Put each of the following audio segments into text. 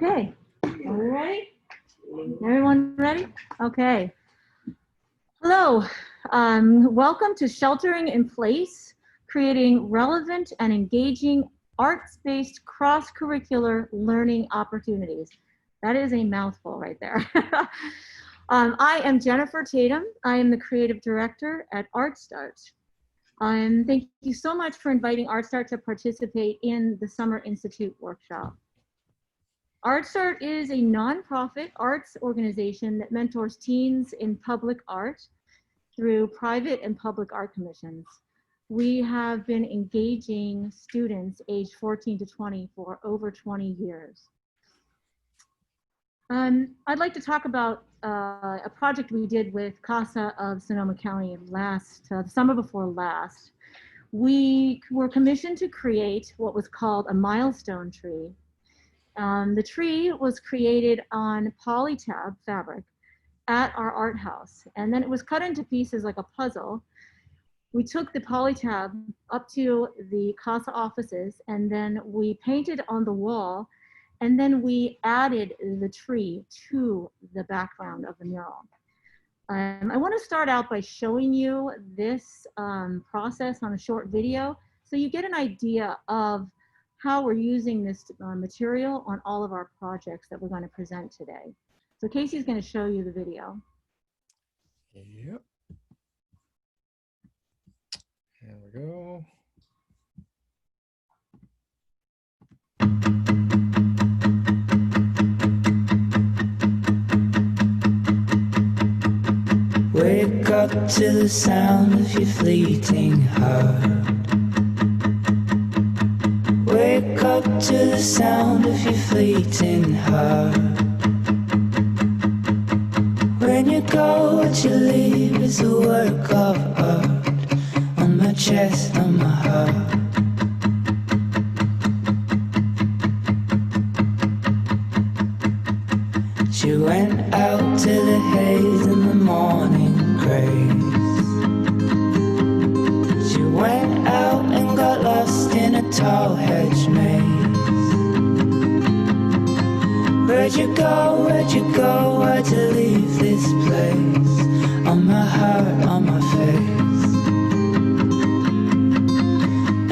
Okay, are we ready? Everyone ready? Okay. Hello, welcome to Sheltering in Place, creating relevant and engaging arts-based cross-curricular learning opportunities. That is a mouthful right there. I am Jennifer Tatum. I am the creative director at ArtStart. Thank you so much for inviting ArtStart to participate in the Summer Institute workshop. ArtStart is a nonprofit arts organization that mentors teens in public art through private and public art commissions. We have been engaging students aged 14 to 20 for over 20 years. I'd like to talk about a project we did with CASA of Sonoma County the summer before last. We were commissioned to create what was called a milestone tree. The tree was created on polytab fabric at our art house, and then it was cut into pieces like a puzzle. We took the polytab up to the CASA offices, and then we painted on the wall, and then we added the tree to the background of the mural. I want to start out by showing you this process on a short video so you get an idea of how we're using this material on all of our projects that we're going to present today. So Casey's going to show you the video. Yep. There we go. Wake up to the sound of your fleeting heart. Wake up to the sound of your fleeting heart. When you go, what you leave is a work of art on my chest, on my heart. She went out to the haze in the morning grace. She went out and got lost in a tall hedge maze. Where'd you go, where'd you go, why'd you leave this place? On my heart, on my face.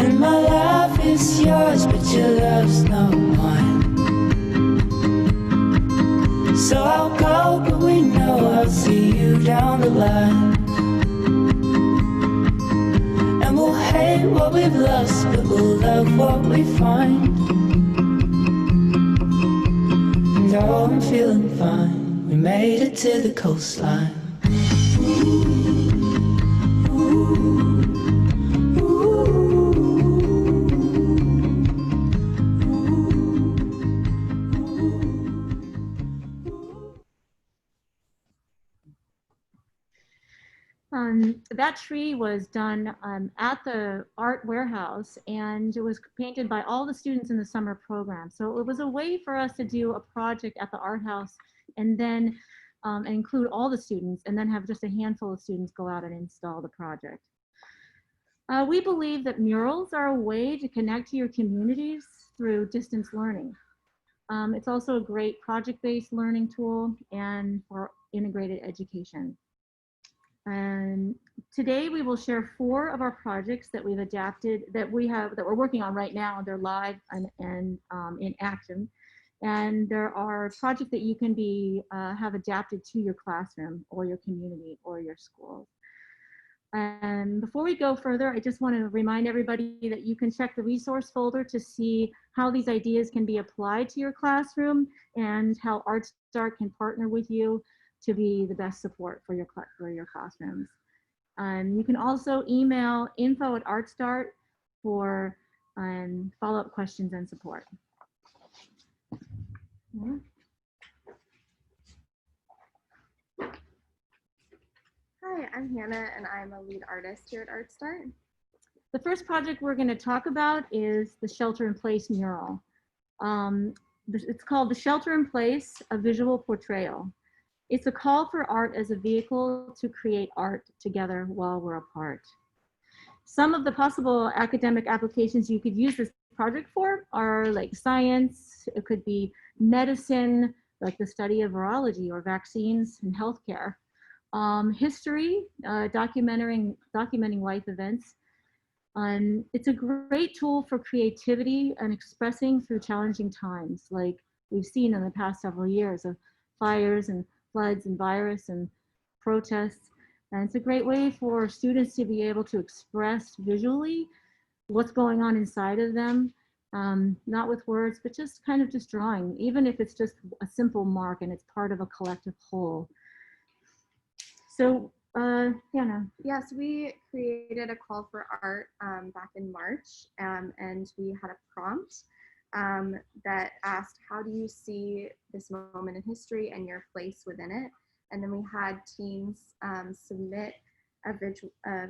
And my love is yours, but your love's not mine. So I'll go, but we know I'll see you down the line. And we'll hate what we've lost, but we'll love what we find. And oh, I'm feeling fine. We made it to the coastline. That tree was done at the art warehouse, and it was painted by all the students in the summer program. So it was a way for us to do a project at the art house and then include all the students, and then have just a handful of students go out and install the project. We believe that murals are a way to connect to your communities through distance learning. It's also a great project-based learning tool and for integrated education. And today we will share 4 of our projects that we've adapted, that we're working on right now. They're live and in action. And there are projects that you can have adapted to your classroom or your community or your school. And before we go further, I just want to remind everybody that you can check the resource folder to see how these ideas can be applied to your classroom and how ArtStart can partner with you to be the best support for your classrooms. You can also email info@artstart for follow-up questions and support. Yeah. Hi, I'm Hannah, and I'm a lead artist here at ArtStart. The first project we're going to talk about is the Shelter in Place mural. It's called The Shelter in Place, a Visual Portrayal. It's a call for art as a vehicle to create art together while we're apart. Some of the possible academic applications you could use this project for are like science, it could be medicine, like the study of virology or vaccines and healthcare. History, documenting life events. It's a great tool for creativity and expressing through challenging times, like we've seen in the past several years of fires and floods and virus and protests. And it's a great way for students to be able to express visually what's going on inside of them, not with words, but just kind of just drawing, even if it's just a simple mark and it's part of a collective whole. So, Hannah. Yes, we created a call for art back in March, and we had a prompt that asked, how do you see this moment in history and your place within it? And then we had teams submit a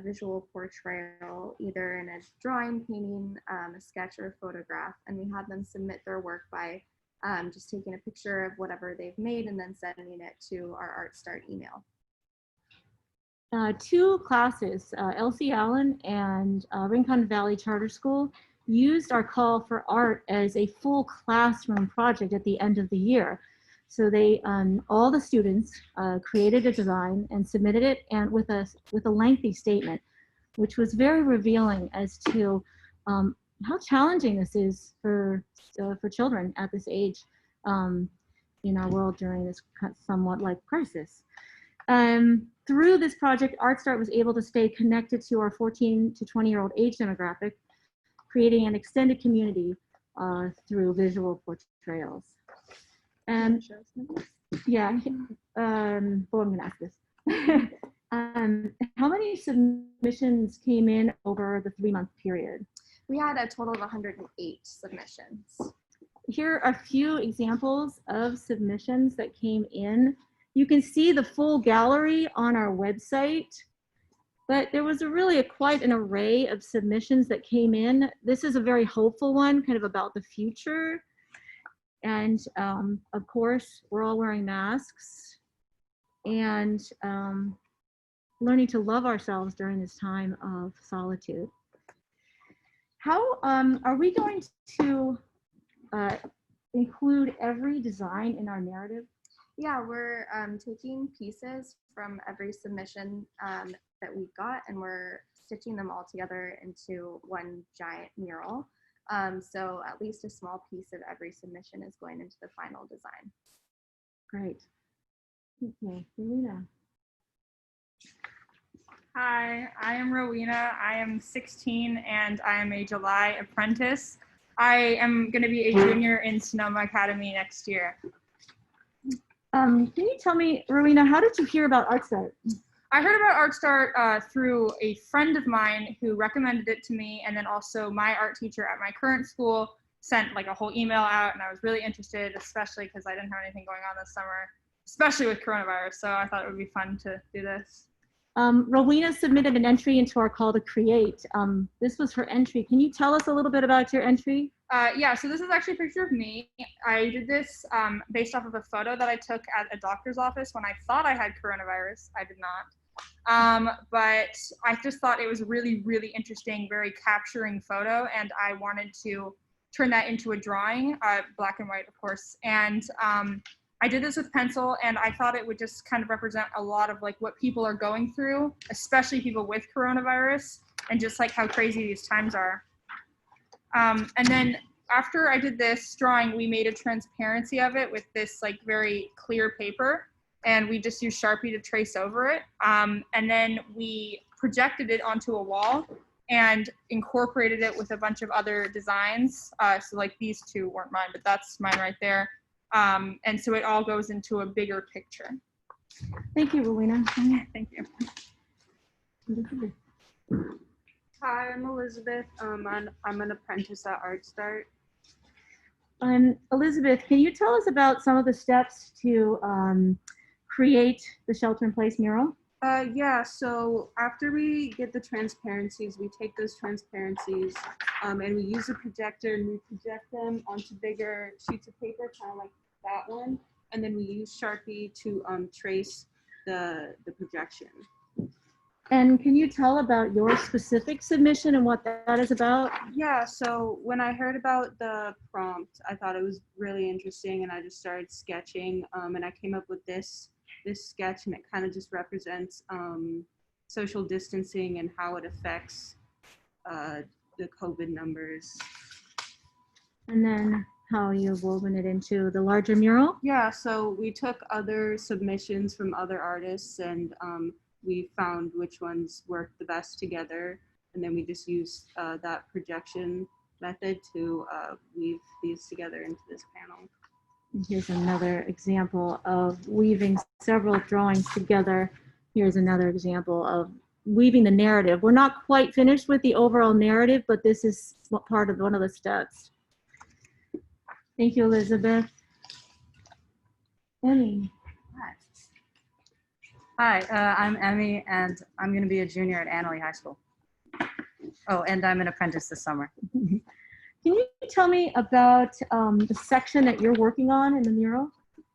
visual portrayal, either in a drawing, painting, a sketch, or a photograph. And we had them submit their work by just taking a picture of whatever they've made and then sending it to our ArtStart email. Two classes, Elsie Allen and Rincon Valley Charter School, used our call for art as a full classroom project at the end of the year. So they, all the students created a design and submitted it, and with a lengthy statement, which was very revealing as to how challenging this is for children at this age in our world during this somewhat like crisis. Through this project, ArtStart was able to stay connected to our 14 to 20-year-old age demographic, creating an extended community through visual portrayals. And yeah, I'm gonna ask this. How many submissions came in over the 3-month period? We had a total of 108 submissions. Here are a few examples of submissions that came in. You can see the full gallery on our website, but there was quite an array of submissions that came in. This is a very hopeful one, kind of about the future. And of course, we're all wearing masks and learning to love ourselves during this time of solitude. How are we going to include every design in our narrative? Yeah, we're taking pieces from every submission that we got, and we're stitching them all together into one giant mural. So at least a small piece of every submission is going into the final design. Great. Okay, Rowena. Hi, I am Rowena. I am 16 and I am a July apprentice. I am going to be a junior in Sonoma Academy next year. Can you tell me, Rowena, how did you hear about ArtStart? I heard about ArtStart through a friend of mine who recommended it to me, and then also my art teacher at my current school sent like a whole email out, and I was really interested, especially because I didn't have anything going on this summer, especially with coronavirus, so I thought it would be fun to do this. Rowena submitted an entry into our call to create. This was her entry. Can you tell us a little bit about your entry? Yeah, so this is actually a picture of me. I did this based off of a photo that I took at a doctor's office when I thought I had coronavirus. I did not. But I just thought it was a really, really interesting, very capturing photo, and I wanted to turn that into a drawing, black and white, of course. And I did this with pencil, and I thought it would just kind of represent a lot of like what people are going through, especially people with coronavirus, and just like how crazy these times are. And then after I did this drawing, we made a transparency of it with this like very clear paper, and we just used Sharpie to trace over it. And then we projected it onto a wall and incorporated it with a bunch of other designs. So like these two weren't mine, but that's mine right there. And so it all goes into a bigger picture. Thank you, Rowena. Thank you. Elizabeth. Hi, I'm Elizabeth. I'm an apprentice at ArtStart. Elizabeth, can you tell us about some of the steps to create the shelter-in-place mural? Yeah, so after we get the transparencies, we take those transparencies and we use a projector and we project them onto bigger sheets of paper, kind of like that one. And then we use Sharpie to trace the projection. And can you tell about your specific submission and what that is about? Yeah, so when I heard about the prompt, I thought it was really interesting, and I just started sketching, and I came up with this sketch, and it kind of just represents social distancing and how it affects the COVID numbers. And then how you've woven it into the larger mural? Yeah, so we took other submissions from other artists, and we found which ones worked the best together, and then we just used that projection method to weave these together into this panel. Here's another example of weaving several drawings together. Here's another example of weaving the narrative. We're not quite finished with the overall narrative, but this is part of one of the steps. Thank you, Elizabeth. Emmy. Hi, I'm Emmy, and I'm going to be a junior at Annalee High School. Oh, and I'm an apprentice this summer. Can you tell me about the section that you're working on in the mural?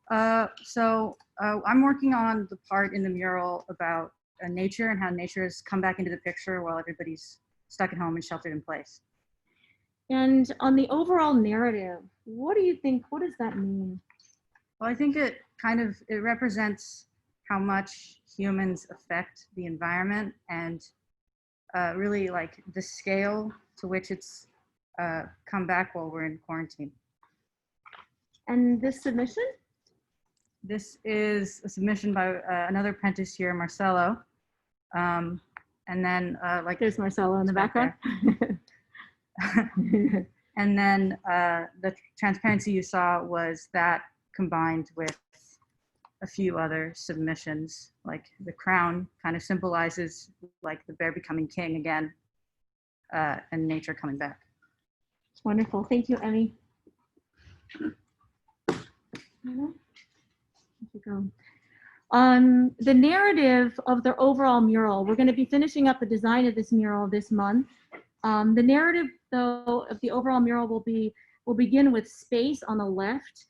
I'm working on the part in the mural about nature and how nature has come back into the picture while everybody's stuck at home and sheltered in place. And on the overall narrative, what do you think, what does that mean? Well, I think it represents how much humans affect the environment, and really like the scale to which it's come back while we're in quarantine. And this submission? This is a submission by another apprentice here, Marcelo. And then There's Marcelo in the background. And then the transparency you saw was that combined with a few other submissions, like the crown kind of symbolizes like the bear becoming king again, and nature coming back. Wonderful. Thank you, Emmy. The narrative of the overall mural, we're going to be finishing up the design of this mural this month. The narrative, though, of the overall mural will begin with space on the left,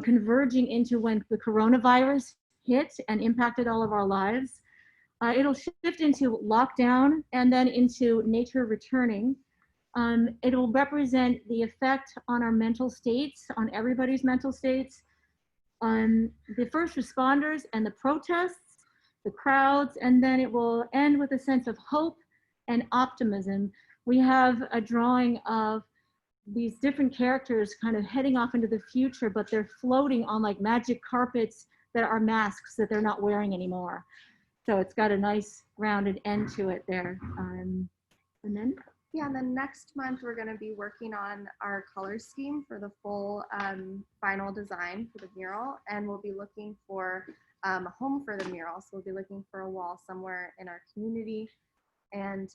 converging into when the coronavirus hit and impacted all of our lives. It'll shift into lockdown and then into nature returning. It'll represent the effect on our mental states, on everybody's mental states, on the first responders and the protests, the crowds, and then it will end with a sense of hope and optimism. We have a drawing of these different characters kind of heading off into the future, but they're floating on like magic carpets that are masks that they're not wearing anymore. So it's got a nice rounded end to it there. And then? Yeah, and then next month we're going to be working on our color scheme for the full final design for the mural, and we'll be looking for a home for the mural. So we'll be looking for a wall somewhere in our community, and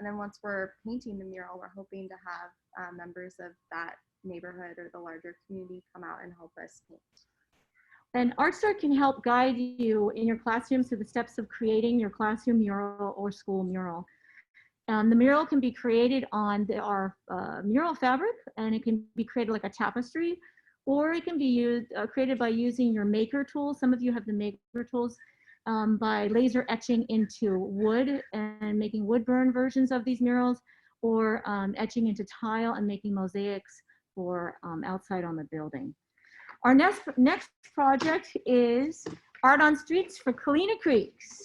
then once we're painting the mural, we're hoping to have members of that neighborhood or the larger community come out and help us paint. And ArtStart can help guide you in your classroom through the steps of creating your classroom mural or school mural. The mural can be created on our mural fabric, and it can be created like a tapestry, or it can be created by using your maker tools. Some of you have the maker tools, by laser etching into wood and making wood burn versions of these murals, or etching into tile and making mosaics for outside on the building. Our next project is Art on Streets for Cleaner Creeks.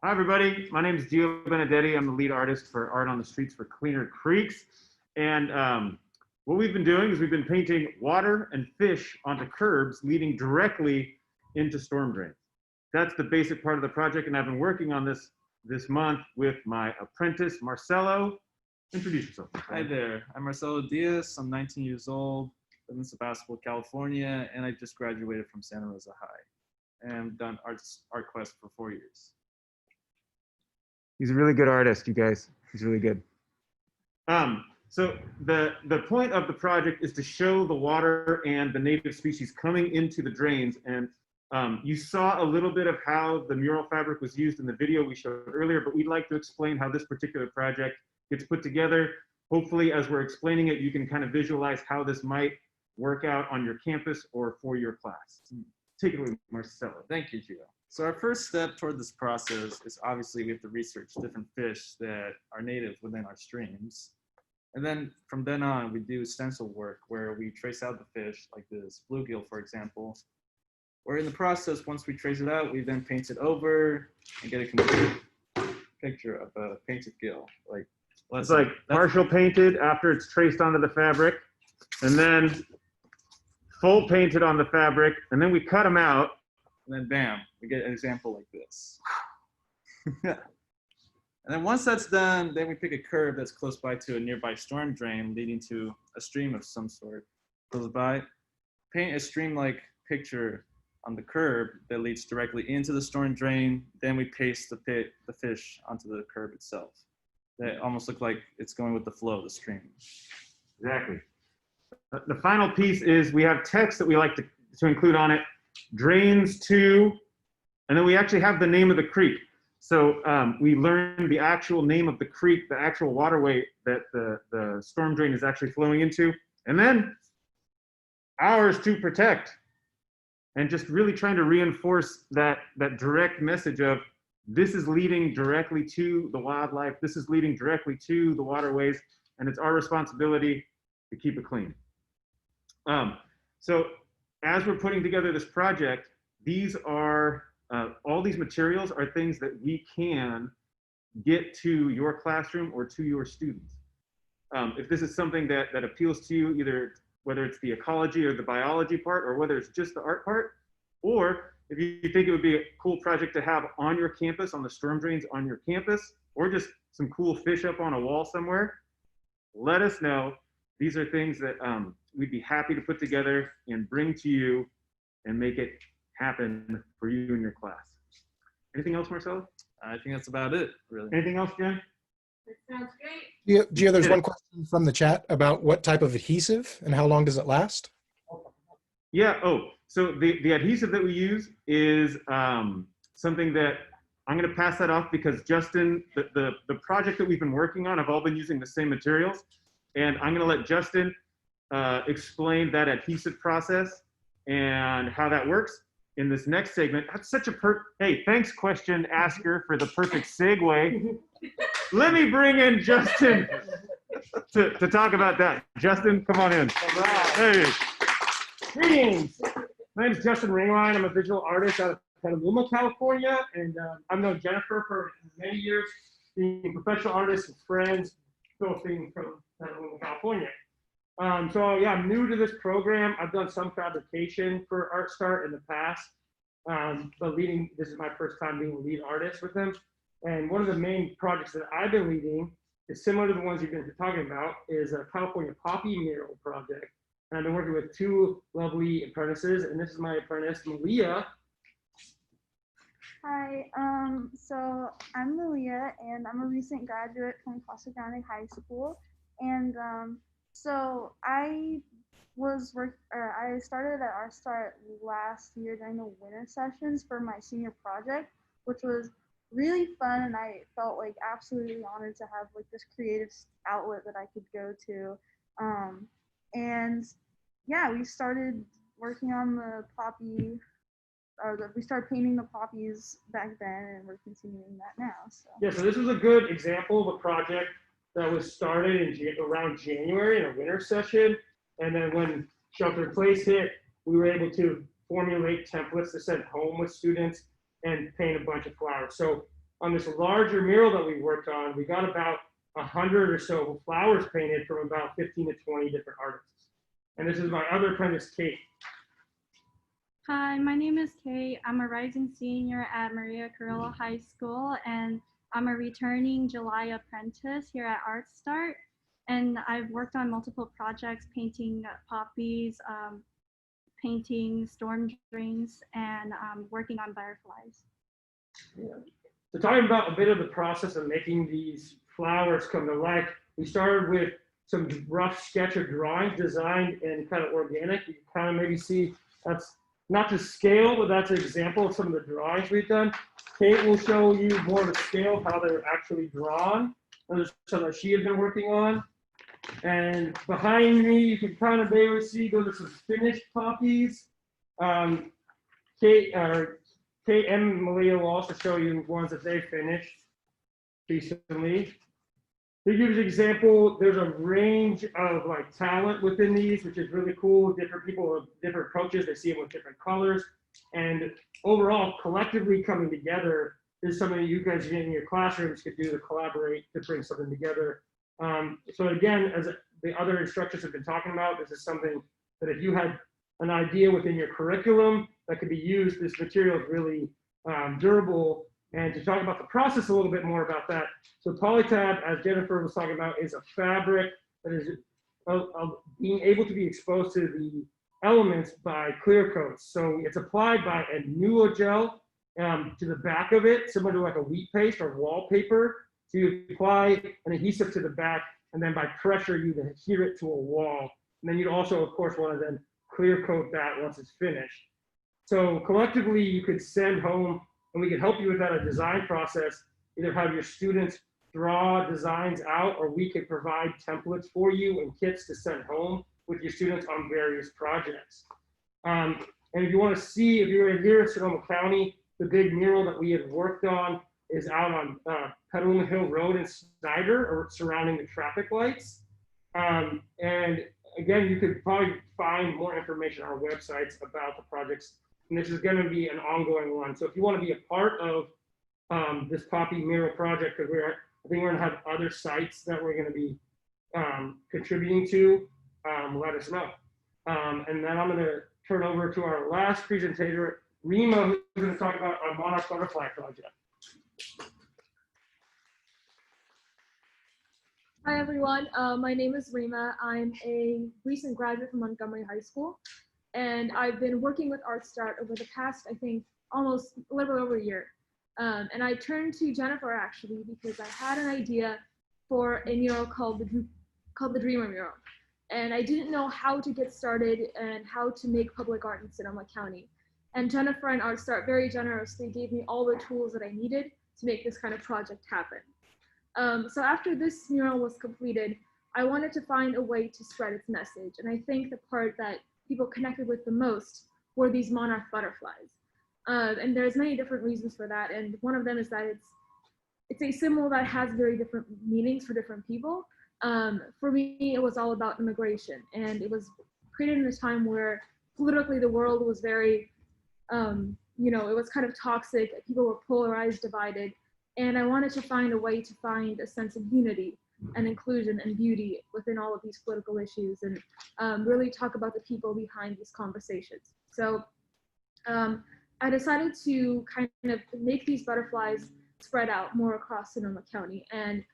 Hi, everybody. My name is Gio Benedetti. I'm the lead artist for Art on the Streets for Cleaner Creeks. And what we've been doing is we've been painting water and fish onto curbs leading directly into storm drains. That's the basic part of the project, and I've been working on this month with my apprentice, Marcelo. Introduce yourself. Hi there. I'm Marcelo Diaz. I'm 19 years old, live in Sebastopol, California, and I just graduated from Santa Rosa High. And I've done ArtQuest for 4 years. He's a really good artist, you guys. He's really good. So the point of the project is to show the water and the native species coming into the drains. And you saw a little bit of how the mural fabric was used in the video we showed earlier, but we'd like to explain how this particular project gets put together. Hopefully, as we're explaining it, you can kind of visualize how this might work out on your campus or for your class. Take it away, Marcelo. Thank you, Gio. So our first step toward this process is obviously we have to research different fish that are native within our streams. And then from then on, we do stencil work where we trace out the fish, like this bluegill, for example. Where in the process, once we trace it out, we then paint it over and get a complete picture of a painted gill. Like, It's like partial painted after it's traced onto the fabric, and then full painted on the fabric, and then we cut them out. And then bam, we get an example like this. And then once that's done, then we pick a curve that's close by to a nearby storm drain leading to a stream of some sort close by. Paint a stream-like picture on the curb that leads directly into the storm drain. Then we paste the fish onto the curb itself. They almost look like it's going with the flow of the stream. Exactly. The final piece is we have text that we like to include on it. Drains to, and then we actually have the name of the creek. So we learned the actual name of the creek, the actual waterway that the storm drain is actually flowing into. And then ours to protect. And just really trying to reinforce that direct message of this is leading directly to the wildlife, this is leading directly to the waterways, and it's our responsibility to keep it clean. So as we're putting together this project, these are, all these materials are things that we can get to your classroom or to your students. If this is something that appeals to you, either whether it's the ecology or the biology part, or whether it's just the art part, or if you think it would be a cool project to have on your campus, on the storm drains on your campus, or just some cool fish up on a wall somewhere, let us know. These are things that we'd be happy to put together and bring to you and make it happen for you and your class. Anything else, Marcelo? I think that's about it, really. Anything else, Jen? Sounds great. Gio, there's one question from the chat about what type of adhesive and how long does it last? Yeah, so the adhesive that we use is something that I'm gonna pass that off because Justin, the project that we've been working on, I've all been using the same materials, and I'm gonna let Justin explain that adhesive process and how that works in this next segment. That's such a hey, thanks question asker for the perfect segue. Let me bring in Justin to talk about that. Justin, come on in. All right. Hey. Greetings. My name is Justin Ringline. I'm a visual artist out of Petaluma, California, and I've known Jennifer for many years, being a professional artist and friends, both being from Petaluma, California. So yeah, I'm new to this program. I've done some fabrication for Art Start in the past, but this is my first time being a lead artist with them. And one of the main projects that I've been leading is similar to the ones you've been talking about, is a California poppy mural project. And I've been working with two lovely apprentices, and this is my apprentice, Malia. Hi, so I'm Malia, and I'm a recent graduate from Casa Grande High School. And so I started at Art Start last year during the winter sessions for my senior project, which was really fun, and I felt like absolutely honored to have like this creative outlet that I could go to. And yeah, we started working on the poppy, we started painting the poppies back then, and we're continuing that now. So Yeah, so this was a good example of a project that was started around January in a winter session. And then when shelter in place hit, we were able to formulate templates to send home with students and paint a bunch of flowers. So on this larger mural that we worked on, we got about 100 or so flowers painted from about 15 to 20 different artists. And this is my other apprentice, Kate. Hi, my name is Kate. I'm a rising senior at Maria Carrillo High School, and I'm a returning July apprentice here at Art Start. And I've worked on multiple projects, painting poppies, painting storm drains, and working on butterflies. Yeah. So talking about a bit of the process of making these flowers come to life, we started with some rough sketch or drawings designed and kind of organic. You can kind of maybe see that's not to scale, but that's an example of some of the drawings we've done. Kate will show you more of a scale of how they're actually drawn. Those are some that she had been working on. And behind me, you can kind of be able to see those are some finished poppies. Kate and Malia will also show you ones that they finished recently. To give you an example, there's a range of like talent within these, which is really cool. Different people have different approaches. They see them with different colors. And overall, collectively coming together is something that you guys in your classrooms could do to collaborate to bring something together. So again, as the other instructors have been talking about, this is something that if you had an idea within your curriculum that could be used, this material is really durable. And to talk about the process a little bit more about that. So Polytab, as Jennifer was talking about, is a fabric that is being able to be exposed to the elements by clear coats. So it's applied by a Mural gel to the back of it, similar to like a wheat paste or wallpaper. So you apply an adhesive to the back, and then by pressure, you adhere it to a wall. And then you'd also, of course, want to then clear coat that once it's finished. So collectively, you could send home, and we can help you with that design process, either have your students draw designs out, or we could provide templates for you and kits to send home with your students on various projects. And if you want to see, if you're here in Sonoma County, the big mural that we had worked on is out on Petaluma Hill Road in Snyder, or surrounding the traffic lights. And again, you could probably find more information on our websites about the projects. And this is going to be an ongoing one. So if you want to be a part of this Poppy Mural project, because I think we're going to have other sites that we're going to be contributing to, let us know. And then I'm going to turn over to our last presenter, Rima, who's going to talk about our Monarch Butterfly project. Hi everyone, my name is Rima. I'm a recent graduate from Montgomery High School, and I've been working with ArtStart over the past, I think, almost a little over a year. And I turned to Jennifer actually because I had an idea for a mural called the Dreamer Mural. And I didn't know how to get started and how to make public art in Sonoma County. And Jennifer and ArtStart very generously gave me all the tools that I needed to make this kind of project happen. So after this mural was completed, I wanted to find a way to spread its message. And I think the part that people connected with the most were these monarch butterflies. And there's many different reasons for that. And one of them is that it's a symbol that has very different meanings for different people. For me, it was all about immigration. And it was created in a time where politically the world was very, it was kind of toxic. People were polarized, divided. And I wanted to find a way to find a sense of unity and inclusion and beauty within all of these political issues, and really talk about the people behind these conversations. So I decided to kind of make these butterflies spread out more across Sonoma County. And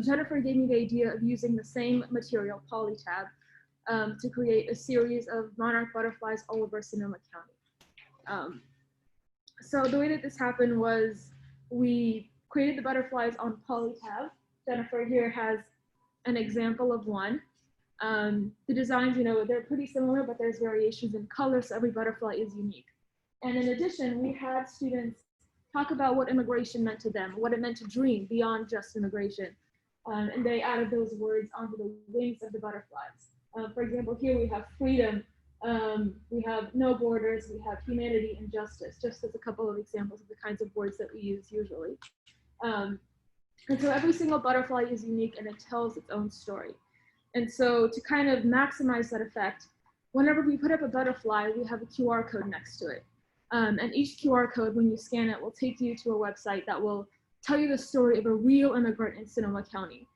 Jennifer gave me the idea of using the same material, Polytab, to create a series of monarch butterflies all over Sonoma County. So the way that this happened was we created the butterflies on Polytab. Jennifer here has an example of one. The designs, they're pretty similar, but there's variations in color, so every butterfly is unique. And in addition, we had students talk about what immigration meant to them, what it meant to dream beyond just immigration. And they added those words onto the wings of the butterflies. For example, here we have freedom, we have no borders, we have humanity and justice, just as a couple of examples of the kinds of words that we use usually. And so every single butterfly is unique and it tells its own story. And so to kind of maximize that effect, whenever we put up a butterfly, we have a QR code next to it. And each QR code, when you scan it, will take you to a website that will tell you the story of a real immigrant in Sonoma County.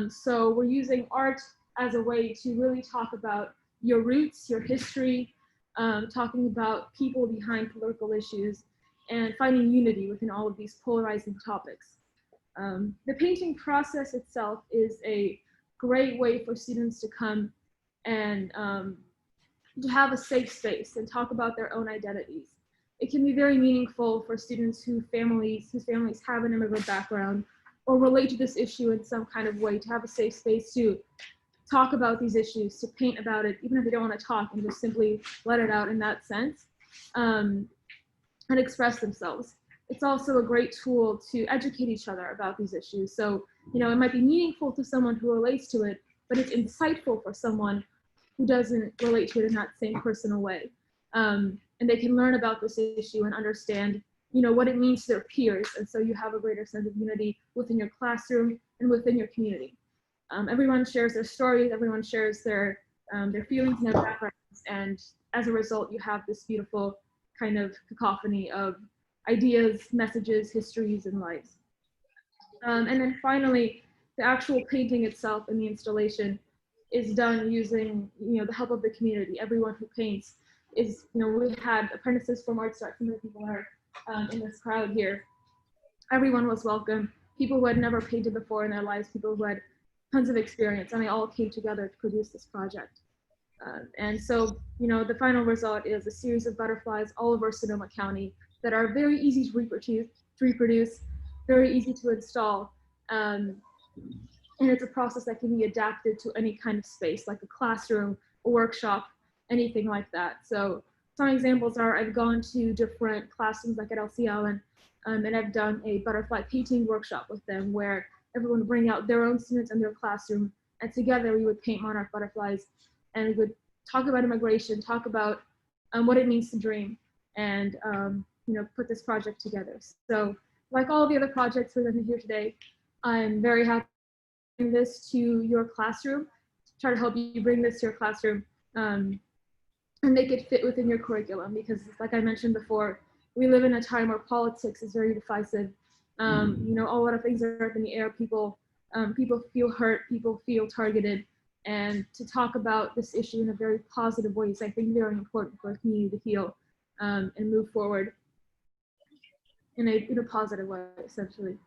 So we're using art as a way to really talk about your roots, your history, talking about people behind political issues, and finding unity within all of these polarizing topics. The painting process itself is a great way for students to come and to have a safe space and talk about their own identities. It can be very meaningful for students whose families have an immigrant background or relate to this issue in some kind of way, to have a safe space to talk about these issues, to paint about it, even if they don't want to talk, and just simply let it out in that sense, and express themselves. It's also a great tool to educate each other about these issues. So, it might be meaningful to someone who relates to it, but it's insightful for someone who doesn't relate to it in that same personal way. and they can learn about this issue and understand, you know, what it means to their peers. And so you have a greater sense of unity within your classroom and within your community. Everyone shares their stories, everyone shares their feelings and their backgrounds, and as a result, you have this beautiful kind of cacophony of ideas, messages, histories, and lives. And then finally, the actual painting itself and the installation is done using, you know, the help of the community. Everyone who paints is, you know, we had apprentices from Art Start. Some of the people are in this crowd here. Everyone was welcome. People who had never painted before in their lives, people who had tons of experience, and they all came together to produce this project. And so, you know, the final result is a series of butterflies all over Sonoma County that are very easy to reproduce, very easy to install. And it's a process that can be adapted to any kind of space, like a classroom, a workshop, anything like that. So some examples are, I've gone to different classrooms like at LC Allen, and I've done a butterfly painting workshop with them where everyone would bring out their own students in their classroom, and together we would paint monarch butterflies, and we would talk about immigration, talk about what it means to dream, and you know, put this project together. So like all the other projects presented here today, I'm very happy to bring this to your classroom, try to help you bring this to your classroom and make it fit within your curriculum, because like I mentioned before, we live in a time where politics is very divisive. You know, a lot of things are up in the air. People feel hurt, people feel targeted, and to talk about this issue in a very positive way is, I think, very important for a community to heal and move forward in a positive way, essentially.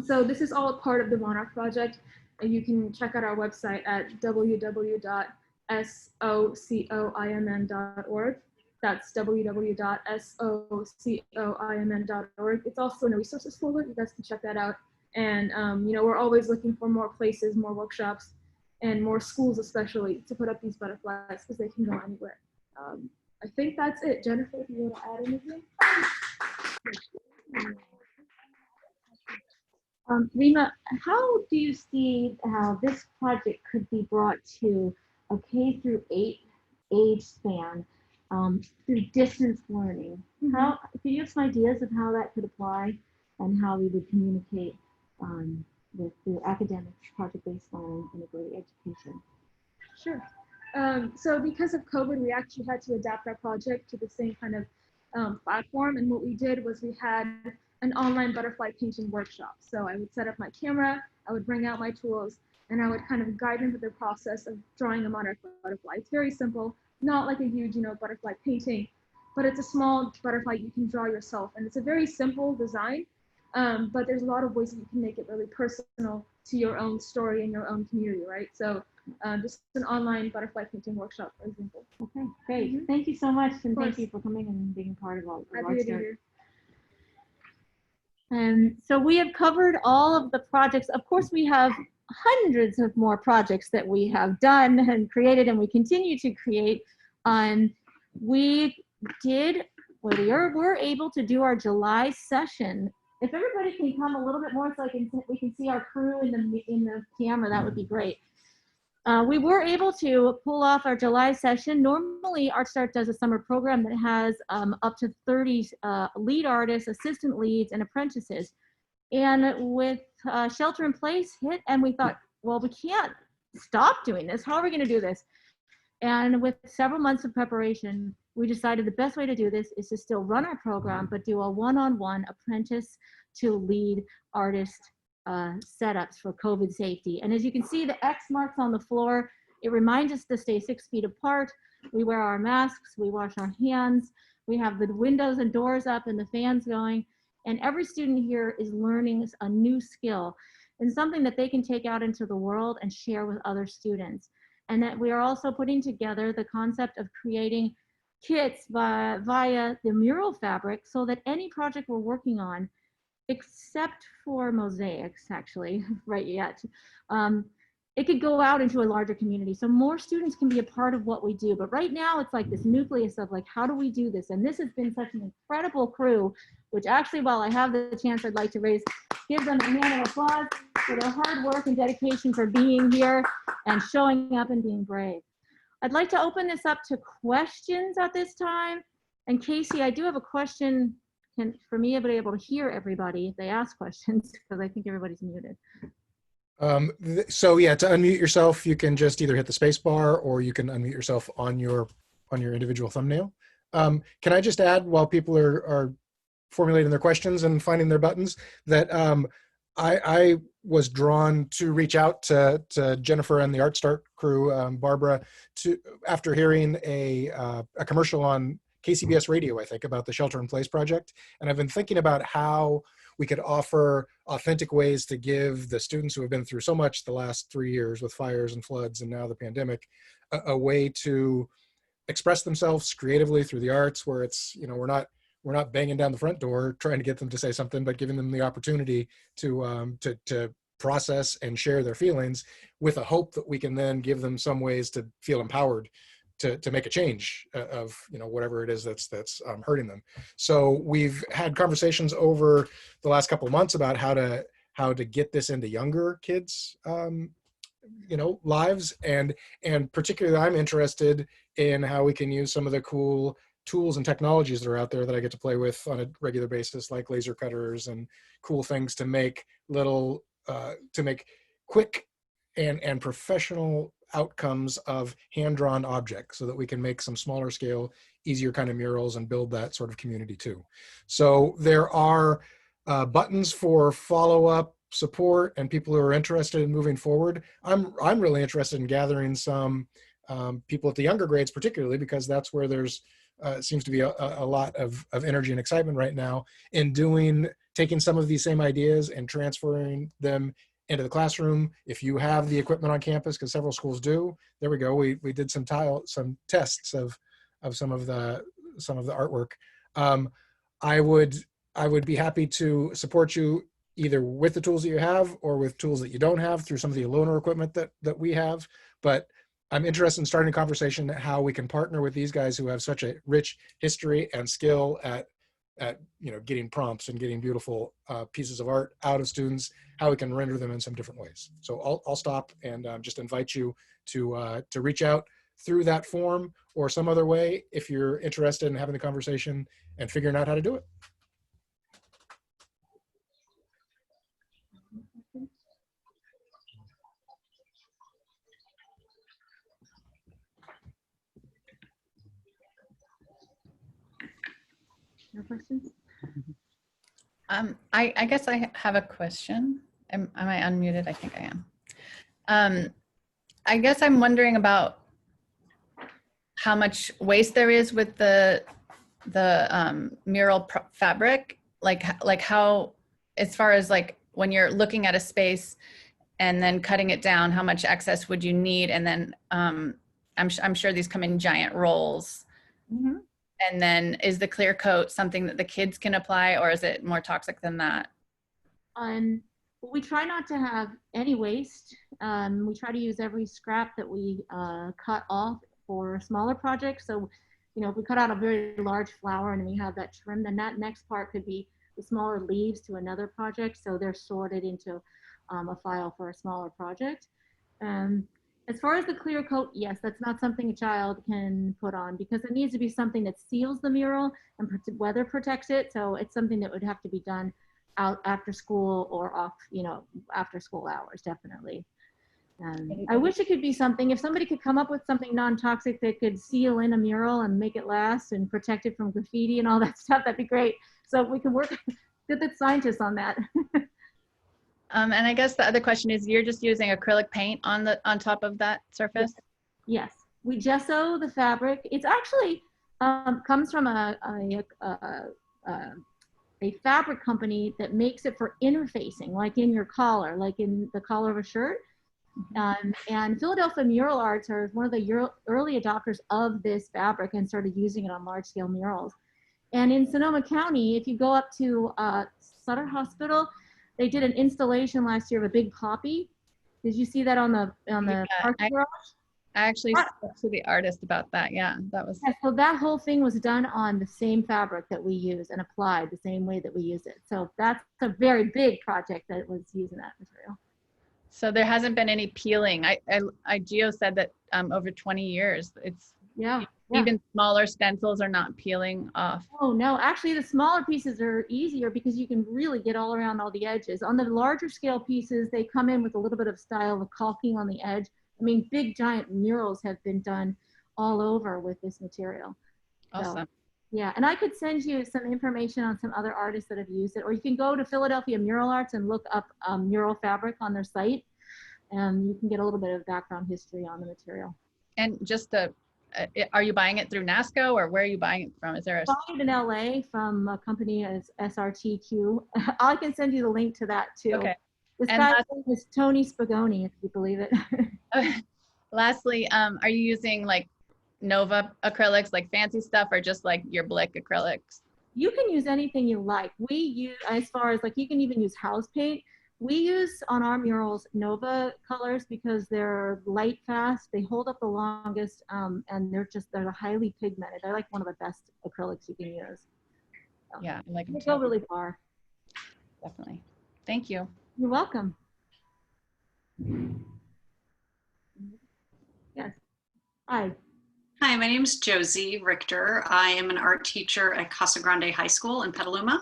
So this is all a part of the Monarch Project, and you can check out our website at www.socoimn.org. That's www.socoimn.org. It's also in the resources folder. You guys can check that out. And you know, we're always looking for more places, more workshops, and more schools, especially, to put up these butterflies, because they can go anywhere. I think that's it. Jennifer, if you want to add anything. Rima, how do you see how this project could be brought to a K through 8 age span through distance learning? How, can you have some ideas of how that could apply and how we would communicate with the academic project-based learning and integrated education? Sure. So because of COVID, we actually had to adapt our project to the same kind of platform. And what we did was we had an online butterfly painting workshop. So I would set up my camera, I would bring out my tools, and I would kind of guide them through the process of drawing a monarch butterfly. It's very simple, not like a huge, you know, butterfly painting, but it's a small butterfly you can draw yourself. And it's a very simple design, but there's a lot of ways that you can make it really personal to your own story and your own community, right? So just an online butterfly painting workshop, for example. Okay, great. Thank you so much, and thank you for coming and being part of all of Happy to be Art here. So we have covered all of the projects. Of course, we have hundreds of more projects that we have done and created, and we continue to create. We were able to do our July session. If everybody can come a little bit more so we can see our crew in the camera, that would be great. We were able to pull off our July session. Normally, ArtStart does a summer program that has up to 30 lead artists, assistant leads, and apprentices. And with shelter in place hit, and we thought, well, we can't stop doing this. How are we going to do this? And with several months of preparation, we decided the best way to do this is to still run our program, but do a one-on-one apprentice to lead artist setups for COVID safety. And as you can see, the X marks on the floor, it reminds us to stay 6 feet apart. We wear our masks, we wash our hands, we have the windows and doors up and the fans going. And every student here is learning a new skill and something that they can take out into the world and share with other students. And that we are also putting together the concept of creating kits via the mural fabric, so that any project we're working on, except for mosaics, actually, right yet, it could go out into a larger community. So more students can be a part of what we do. But right now it's like this nucleus of like, how do we do this? And this has been such an incredible crew, which actually, while I have the chance, I'd like to give them a hand of applause for their hard work and dedication for being here and showing up and being brave. I'd like to open this up to questions at this time. And Casey, I do have a question for me to be able to hear everybody if they ask questions, because I think everybody's muted. So yeah, to unmute yourself, you can just either hit the space bar or you can unmute yourself on your individual thumbnail. Can I just add, while people are formulating their questions and finding their buttons, that I was drawn to reach out to Jennifer and the Art Start crew, Barbara, after hearing a commercial on KCBS radio, I think, about the Shelter in Place project. And I've been thinking about how we could offer authentic ways to give the students who have been through so much the last 3 years with fires and floods and now the pandemic, a way to express themselves creatively through the arts, where it's, we're not banging down the front door trying to get them to say something, but giving them the opportunity to process and share their feelings, with a hope that we can then give them some ways to feel empowered to make a change of whatever it is that's hurting them. So we've had conversations over the last couple of months about how to get this into younger kids lives, and particularly I'm interested in how we can use some of the cool tools and technologies that are out there that I get to play with on a regular basis, like laser cutters and cool things to make quick and professional outcomes of hand-drawn objects, so that we can make some smaller scale, easier kind of murals and build that sort of community too. So there are buttons for follow-up support and people who are interested in moving forward. I'm really interested in gathering some people at the younger grades, particularly because that's where there's seems to be a lot of energy and excitement right now in taking some of these same ideas and transferring them into the classroom. If you have the equipment on campus, because several schools do, there we go. We did some tests of some of the artwork. I would be happy to support you either with the tools that you have or with tools that you don't have through some of the loaner equipment that we have. But I'm interested in starting a conversation how we can partner with these guys who have such a rich history and skill at getting prompts and getting beautiful pieces of art out of students, how we can render them in some different ways. So I'll stop and just invite you to reach out through that form or some other way if you're interested in having the conversation and figuring out how to do it. No questions? I guess I have a question. Am I unmuted? I think I am. I guess I'm wondering about how much waste there is with the mural fabric, like how, as far as like when you're looking at a space and then cutting it down, how much excess would you need? And then I'm sure these come in giant rolls. Mm-hmm. And then is the clear coat something that the kids can apply, or is it more toxic than that? We try not to have any waste. We try to use every scrap that we cut off for smaller projects. So, if we cut out a very large flower and we have that trim, then that next part could be the smaller leaves to another project. So they're sorted into a file for a smaller project. As far as the clear coat, yes, that's not something a child can put on because it needs to be something that seals the mural and weather protects it. So it's something that would have to be done out after school or off, after school hours, definitely. I wish it could be something, if somebody could come up with something non-toxic that could seal in a mural and make it last and protect it from graffiti and all that stuff, that'd be great. So we can work with the scientists on that. And I guess the other question is, you're just using acrylic paint on top of that surface? Yes, we gesso the fabric. It's actually comes from a fabric company that makes it for interfacing, like in your collar, like in the collar of a shirt. And Philadelphia Mural Arts are one of the early adopters of this fabric and started using it on large-scale murals. And in Sonoma County, if you go up to Sutter Hospital, they did an installation last year of a big poppy. Did you see that on the parking garage? I actually spoke to the artist about that. Yeah, that was. Yeah, so that whole thing was done on the same fabric that we use and applied the same way that we use it. So that's a very big project that was using that material. So there hasn't been any peeling. Gio said that over 20 years, it's Yeah. even smaller stencils are not peeling off. Oh no, actually the smaller pieces are easier because you can really get all around all the edges. On the larger scale pieces, they come in with a little bit of style of caulking on the edge. I mean, big giant murals have been done all over with this material. Awesome. So, yeah, and I could send you some information on some other artists that have used it, or you can go to Philadelphia Mural Arts and look up mural fabric on their site, and you can get a little bit of background history on the material. And just are you buying it through NASCO, or where are you buying it from? Is there a bought it in LA from a company as SRTQ. I can send you the link to that too. Okay. This And guy's name is Tony Spagoni, if you believe it. lastly, are you using like Nova acrylics, like fancy stuff, or just like your Blick acrylics? You can use anything you like. We use, as far as like, you can even use house paint. We use on our murals Nova colors because they're light fast, they hold up the longest, and they're highly pigmented. They're like one of the best acrylics you can use. So, yeah, I like them they too. go really far. Definitely. Thank you. You're welcome. Yes. Hi. Hi, my name is Josie Richter. I am an art teacher at Casa Grande High School in Petaluma.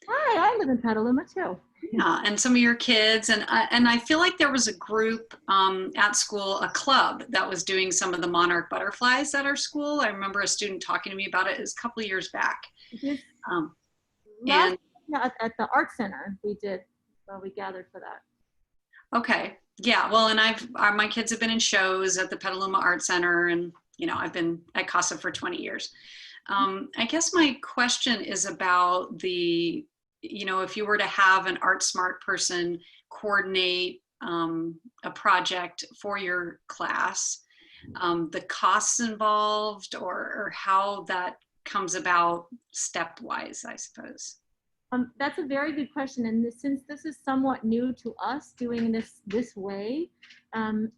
Hi, I live in Petaluma too. Yeah, and some of your kids, and I feel like there was a group at school, a club that was doing some of the monarch butterflies at our school. I remember a student talking to me about it. It was a couple of years back. And at the art center we did, we gathered for that. Okay, yeah, well, and my kids have been in shows at the Petaluma Art Center, and you know, I've been at CASA for 20 years. I guess my question is about if you were to have an art smart person coordinate a project for your class, the costs involved or how that comes about stepwise, I suppose. That's a very good question. And since this is somewhat new to us doing this way,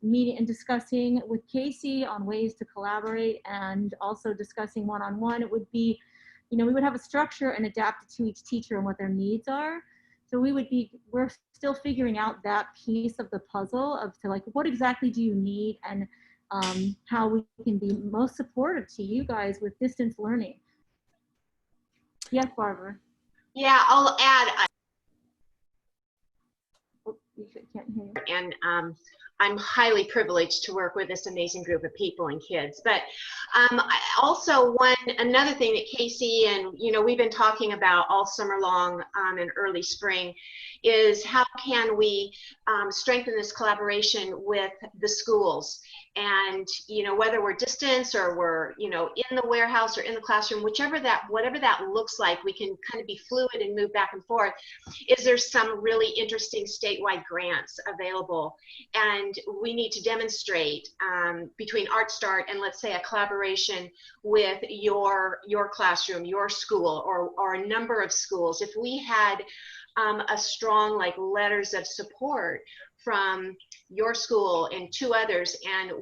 meeting and discussing with Casey on ways to collaborate and also discussing one-on-one, it would be, we would have a structure and adapt it to each teacher and what their needs are. So we're still figuring out that piece of the puzzle of like, what exactly do you need, and how we can be most supportive to you guys with distance learning. Yes, Barbara. Yeah, I'll add. Can't hear you. And I'm highly privileged to work with this amazing group of people and kids. But also another thing that Casey and we've been talking about all summer long and early spring is how can we strengthen this collaboration with the schools, and whether we're distance or we're in the warehouse or in the classroom, whatever that looks like, we can kind of be fluid and move back and forth. Is there some really interesting statewide grants available? And we need to demonstrate between Art Start and, let's say, a collaboration with your classroom, your school, or a number of schools. If we had a strong letters of support from your school and 2 others, and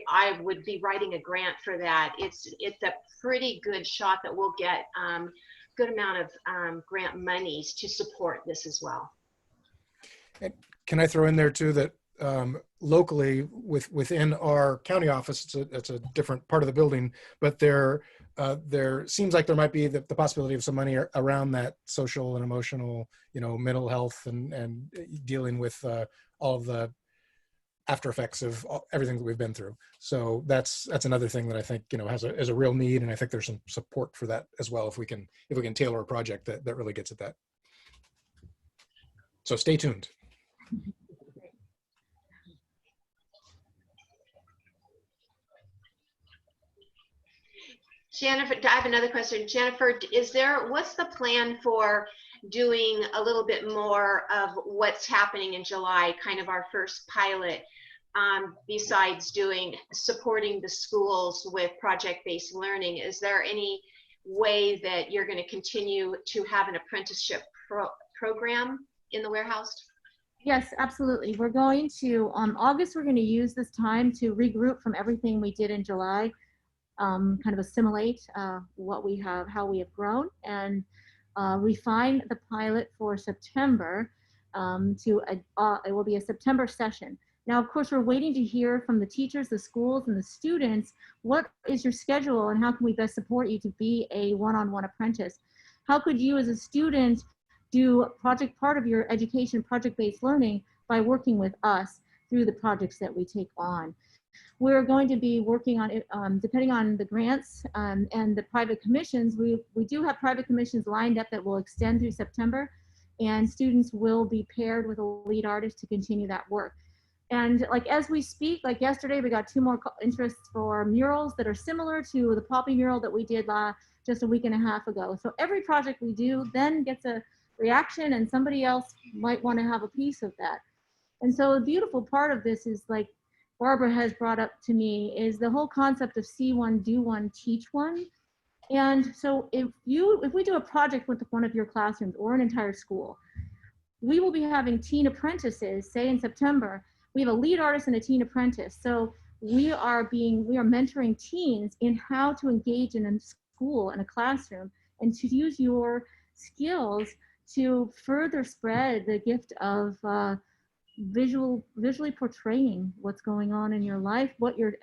I would be writing a grant for that. It's a pretty good shot that we'll get good amount of grant monies to support this as well. And can I throw in there too that locally within our county office, it's a different part of the building, but there seems like there might be the possibility of some money around that social and emotional, mental health and dealing with all of the after effects of everything that we've been through. So that's another thing that I think has a real need, and I think there's some support for that as well if we can tailor a project that really gets at that. So stay tuned. Jennifer, I have another question. Jennifer, what's the plan for doing a little bit more of what's happening in July, kind of our first pilot, besides supporting the schools with project-based learning? Is there any way that you're going to continue to have an apprenticeship program in the warehouse? Yes, absolutely. We're going to, August, we're going to use this time to regroup from everything we did in July, kind of assimilate what we have, how we have grown, and refine the pilot for September. it will be a September session. Now, of course, we're waiting to hear from the teachers, the schools, and the students. What is your schedule and how can we best support you to be a one-on-one apprentice? How could you as a student do part of your education, project-based learning by working with us through the projects that we take on? We're going to be working on it, depending on the grants and the private commissions. We do have private commissions lined up that will extend through September, and students will be paired with a lead artist to continue that work. And like as we speak, like yesterday, we got 2 more interests for murals that are similar to the poppy mural that we did just a week and a half ago. So every project we do then gets a reaction, and somebody else might want to have a piece of that. And so the beautiful part of this is, like Barbara has brought up to me, is the whole concept of see one, do one, teach one. And so if we do a project with one of your classrooms or an entire school, we will be having teen apprentices, say in September. We have a lead artist and a teen apprentice. So we are mentoring teens in how to engage in a school and a classroom, and to use your skills to further spread the gift of visually portraying what's going on in your life, what you're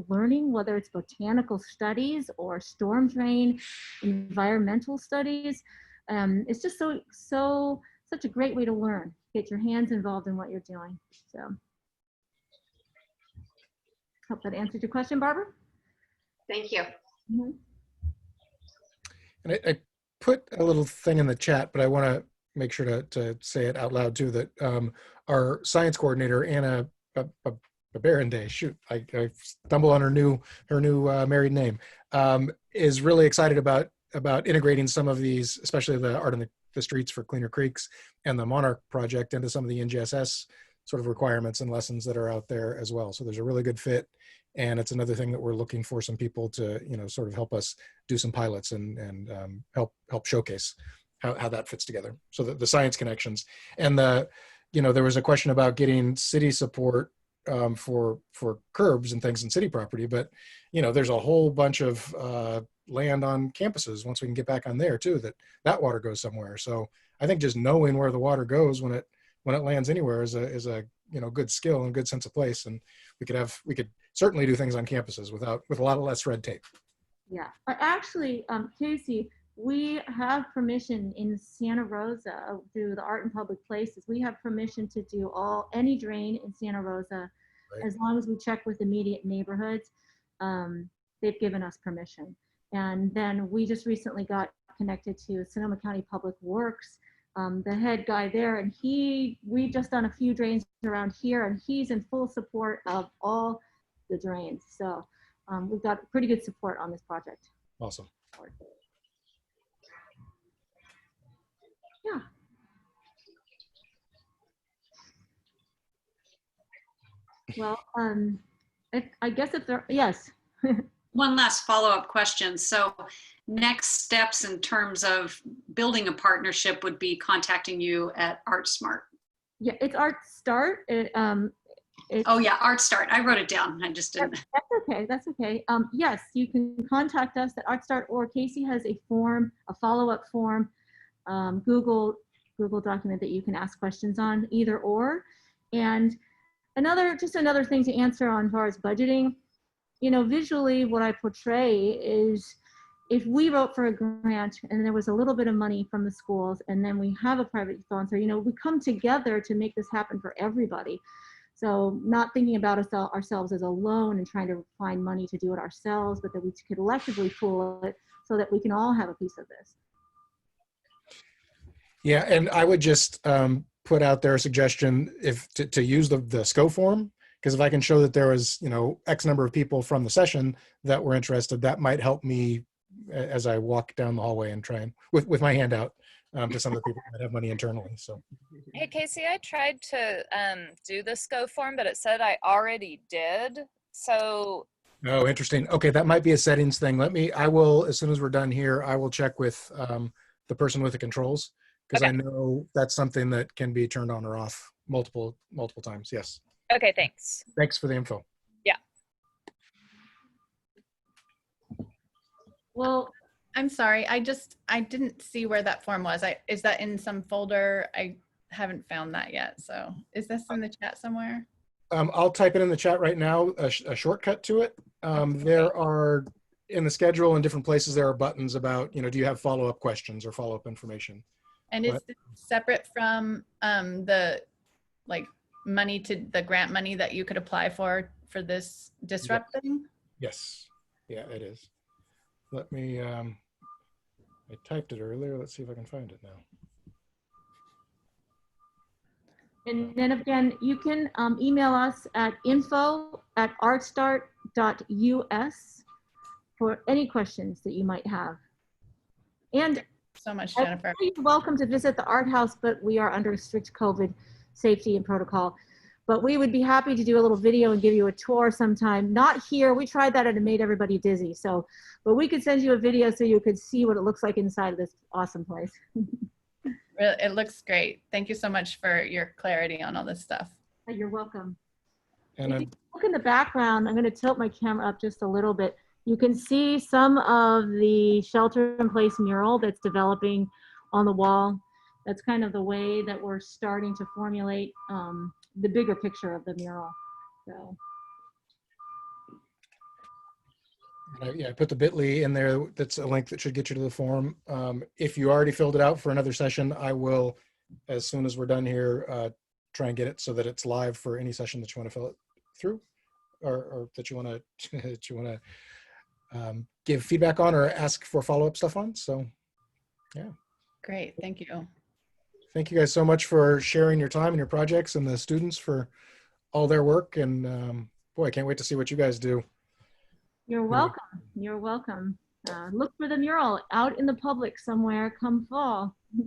learning, whether it's botanical studies or storm drain, environmental studies. It's just such a great way to learn. Get your hands involved in what you're doing. So, hope that answered your question, Barbara. Thank you. Mm-hmm. And I put a little thing in the chat, but I want to make sure to say it out loud too, that our science coordinator, Anna Babarande, shoot, I stumble on her new married name, is really excited about integrating some of these, especially the Art in the Streets for Cleaner Creeks and the Monarch project, into some of the NGSS sort of requirements and lessons that are out there as well. So there's a really good fit. And it's another thing that we're looking for some people to, sort of help us do some pilots and help showcase how that fits together. So the science connections. And there was a question about getting city support for curbs and things in city property, but there's a whole bunch of land on campuses once we can get back on there too, that water goes somewhere. So I think just knowing where the water goes when it lands anywhere is a good skill and good sense of place. And we could certainly do things on campuses with a lot less red tape. Yeah, actually, Casey, we have permission in Santa Rosa through the Art in Public Places. We have permission to do any drain in Santa Rosa, right, as long as we check with immediate neighborhoods. They've given us permission. And then we just recently got connected to Sonoma County Public Works, the head guy there, and we've just done a few drains around here, and he's in full support of all the drains. So we've got pretty good support on this project. Awesome. Yeah. Well, I guess if there, yes. One last follow-up question. So next steps in terms of building a partnership would be contacting you at ArtSmart. Yeah, it's ArtStart. Oh yeah, ArtStart. I wrote it down. I just didn't. That's okay. Yes, you can contact us at ArtStart, or Casey has a follow-up form, Google document that you can ask questions on, either or. And another thing to answer on as far as budgeting, visually what I portray is, if we wrote for a grant and there was a little bit of money from the schools, and then we have a private sponsor, we come together to make this happen for everybody. So not thinking about ourselves as alone and trying to find money to do it ourselves, but that we could collectively pool it so that we can all have a piece of this. Yeah, and I would just put out there a suggestion to use the SCO form, because if I can show that there was X number of people from the session that were interested, that might help me as I walk down the hallway and try and with my hand out to some of the people that have money internally. So hey Casey, I tried to do the SCO form, but it said I already did. So oh, interesting. Okay, that might be a settings thing. I will, as soon as we're done here, I will check with the person with the controls, because okay, I know that's something that can be turned on or off multiple times. Yes. Okay, thanks. Thanks for the info. Yeah. Well, I'm sorry. I didn't see where that form was. Is that in some folder? haven't found that yet. So is this in the chat somewhere? I'll type it in the chat right now, a shortcut to it. There are, in the schedule in different places, there are buttons about, do you have follow-up questions or follow-up information? And is this separate from the money to the grant money that you could apply for this disrupt thing? Yes. Yeah, it is. Let me, I typed it earlier. Let's see if I can find it now. And then again, you can email us at info@artstart.us for any questions that you might have. And so much, Jennifer. You're welcome to visit the art house, but we are under strict COVID safety and protocol. But we would be happy to do a little video and give you a tour sometime. Not here, we tried that and it made everybody dizzy. So, but we could send you a video so you could see what it looks like inside of this awesome place. It looks great. Thank you so much for your clarity on all this stuff. You're welcome. And if you look in the background, I'm going to tilt my camera up just a little bit. You can see some of the shelter-in-place mural that's developing on the wall. That's kind of the way that we're starting to formulate the bigger picture of the mural. So. Yeah, I put the bit.ly in there. That's a link that should get you to the form. If you already filled it out for another session, I will, as soon as we're done here, try and get it so that it's live for any session that you want to fill it through, or that you want to give feedback on or ask for follow-up stuff on. So, yeah. Great, thank you. Thank you guys so much for sharing your time and your projects, and the students for all their work. And boy, I can't wait to see what you guys do. You're welcome. You're welcome. Look for the mural out in the public somewhere come fall. Do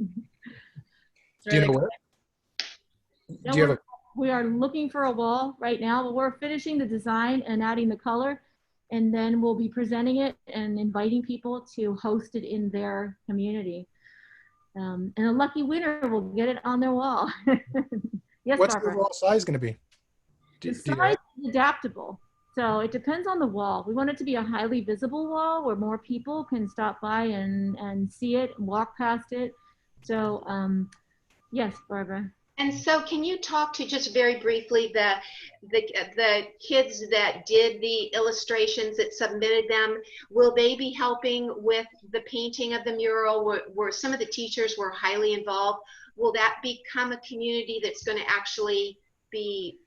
you know where? No, do you we are looking for a wall right now, but we're finishing the design and adding the color, and then we'll be presenting it and inviting people to host it in their community. And a lucky winner will get it on their wall. Yes, what's Barbara? the wall size going to be? The size is adaptable. So it depends on the wall. We want it to be a highly visible wall where more people can stop by and see it, walk past it. So yes, Barbara. And so can you talk to just very briefly the kids that did the illustrations that submitted them? Will they be helping with the painting of the mural? Where some of the teachers were highly involved? Will that become a community that's going to actually be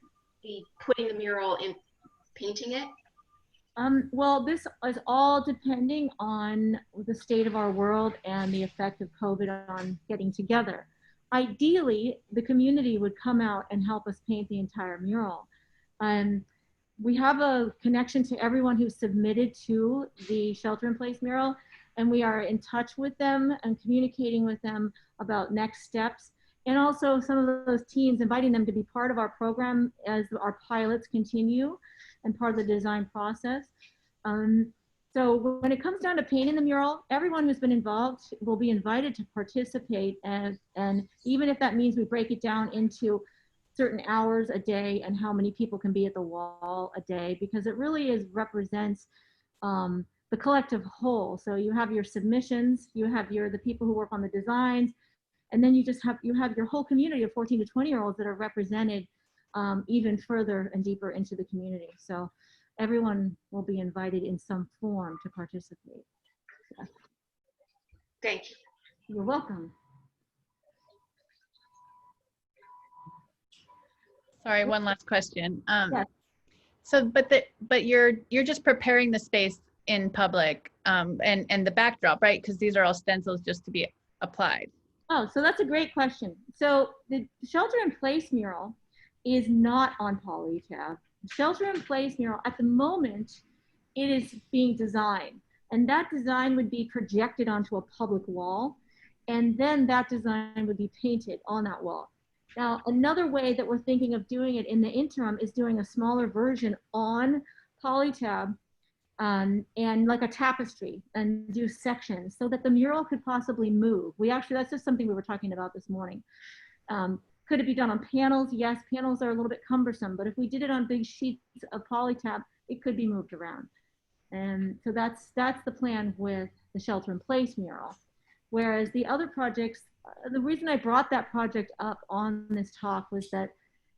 putting the mural in, painting it? Well, this is all depending on the state of our world and the effect of COVID on getting together. Ideally, the community would come out and help us paint the entire mural. We have a connection to everyone who submitted to the shelter-in-place mural, and we are in touch with them and communicating with them about next steps. And also some of those teams, inviting them to be part of our program as our pilots continue and part of the design process. So when it comes down to painting the mural, everyone who's been involved will be invited to participate, and even if that means we break it down into certain hours a day and how many people can be at the wall a day, because it really represents the collective whole. So you have your submissions, you have the people who work on the designs, and then you have your whole community of 14 to 20-year-olds that are represented even further and deeper into the community. So everyone will be invited in some form to participate. Yeah. Thank you. You're welcome. Sorry, one last question. Yes. So, but you're just preparing the space in public and the backdrop, right? Because these are all stencils just to be applied. Oh, so that's a great question. So the shelter-in-place mural is not on PolyTab. Shelter-in-place mural, at the moment, it is being designed. And that design would be projected onto a public wall. And then that design would be painted on that wall. Now, another way that we're thinking of doing it in the interim is doing a smaller version on PolyTab and like a tapestry, and do sections so that the mural could possibly move. That's just something we were talking about this morning. Could it be done on panels? Yes, panels are a little bit cumbersome, but if we did it on big sheets of PolyTab, it could be moved around. And so that's the plan with the shelter-in-place mural. Whereas the other projects, the reason I brought that project up on this talk was that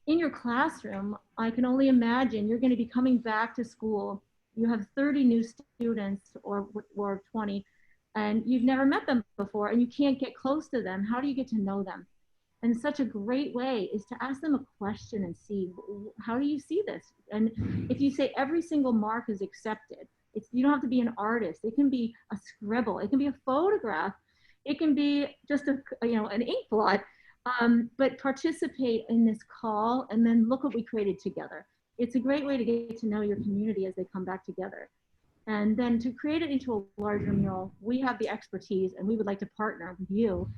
in your classroom, I can only imagine you're going to be coming back to school. You have 30 new students or 20, and you've never met them before, and you can't get close to them. How do you get to know them? And such a great way is to ask them a question and see, how do you see this? And if you say every single mark is accepted, you don't have to be an artist. It can be a scribble. It can be a photograph. It can be just an ink blot. But participate in this call and then look what we created together. It's a great way to get to know your community as they come back together. And then to create it into a larger mural, we have the expertise and we would like to partner with you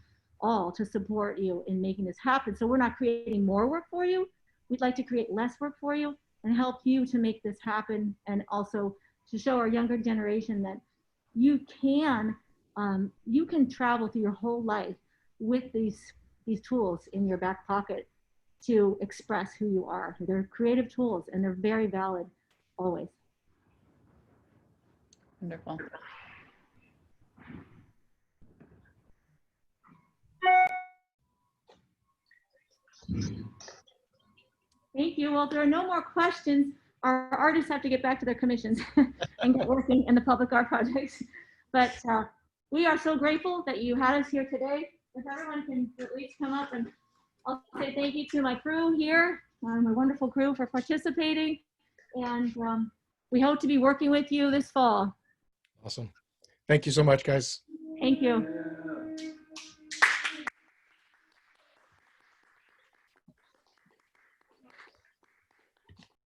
all to support you in making this happen. So we're not creating more work for you. We'd like to create less work for you and help you to make this happen, and also to show our younger generation that you can travel through your whole life with these tools in your back pocket to express who you are. They're creative tools and they're very valid always. Wonderful. Thank you. Well, if there are no more questions, our artists have to get back to their commissions and get working in the public art projects. But we are so grateful that you had us here today. If everyone can at least come up, and I'll say thank you to my crew here, my wonderful crew, for participating. And we hope to be working with you this fall. Awesome. Thank you so much, guys. Thank you.